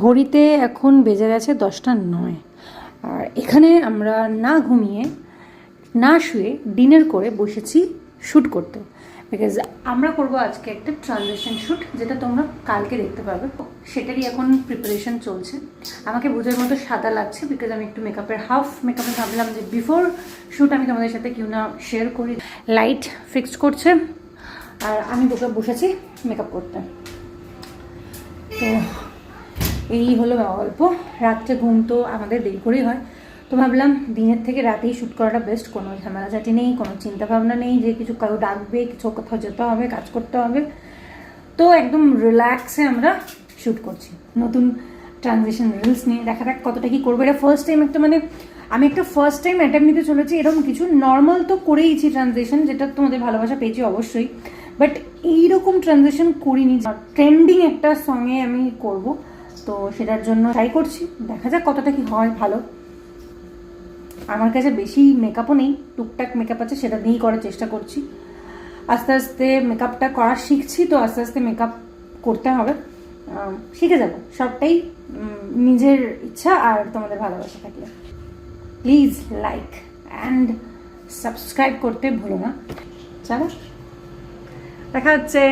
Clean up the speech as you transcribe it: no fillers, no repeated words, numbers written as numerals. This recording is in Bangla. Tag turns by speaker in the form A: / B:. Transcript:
A: ঘড়িতে এখন বেজে গেছে 10:09 আর এখানে আমরা না ঘুমিয়ে না শুয়ে ডিনার করে বসেছি শ্যুট করতে, বিকজ আমরা করব আজকে একটা ট্রানজিশন শ্যুট, যেটা তোমরা কালকে দেখতে পাবে। সেটারই এখন প্রিপারেশন চলছে। আমাকে বোঝার মতো সাদা লাগছে, বিকজ আমি একটু হাফ মেকআপে ভাবলাম যে বিফোর শ্যুট আমি তোমাদের সাথে কেউ না শেয়ার করি। লাইট ফিক্সড করছে আর আমি বসেছি মেকআপ করতে। তো এই হলো গল্প। রাত্রে ঘুম তো আমাদের দেরি করেই হয়, তো ভাবলাম দিনের থেকে রাতেই শ্যুট করাটা বেস্ট। কোনো ঝামেলাঝাটি নেই, কোনো চিন্তাভাবনা নেই যে কিছু কারো ডাকবে, কিছু কোথাও যেতে হবে, কাজ করতে হবে। তো একদম রিল্যাক্সে আমরা শ্যুট করছি নতুন ট্রানজিশন রিলস নিয়ে। দেখা যাক কতটা কি করবো। এটা ফার্স্ট টাইম আমি একটা ফার্স্ট টাইম অ্যাটেম্প নিতে চলেছি এরকম কিছু। নর্মাল তো করেইছি ট্রানজিশন, যেটা তোমাদের ভালোবাসা পেয়েছি অবশ্যই, বাট এইরকম ট্রানজিশন করিনি। ট্রেন্ডিং একটা সঙ্গে আমি করব, তো সেটার জন্য ট্রাই করছি। দেখা যাক কতটা কি হয়। ভালো, আমার কাছে বেশি মেকআপও নেই, টুকটাক মেকআপ আছে, সেটা দিয়েই করার চেষ্টা করছি। আস্তে আস্তে মেকআপটা করা শিখছি, তো আস্তে আস্তে মেকআপ করতে হবে, শিখে যাব। সবটাই নিজের ইচ্ছা আর তোমাদের ভালোবাসা থাকলে। প্লিজ লাইক অ্যান্ড সাবস্ক্রাইব করতে ভুলো না। চলো, দেখা হচ্ছে।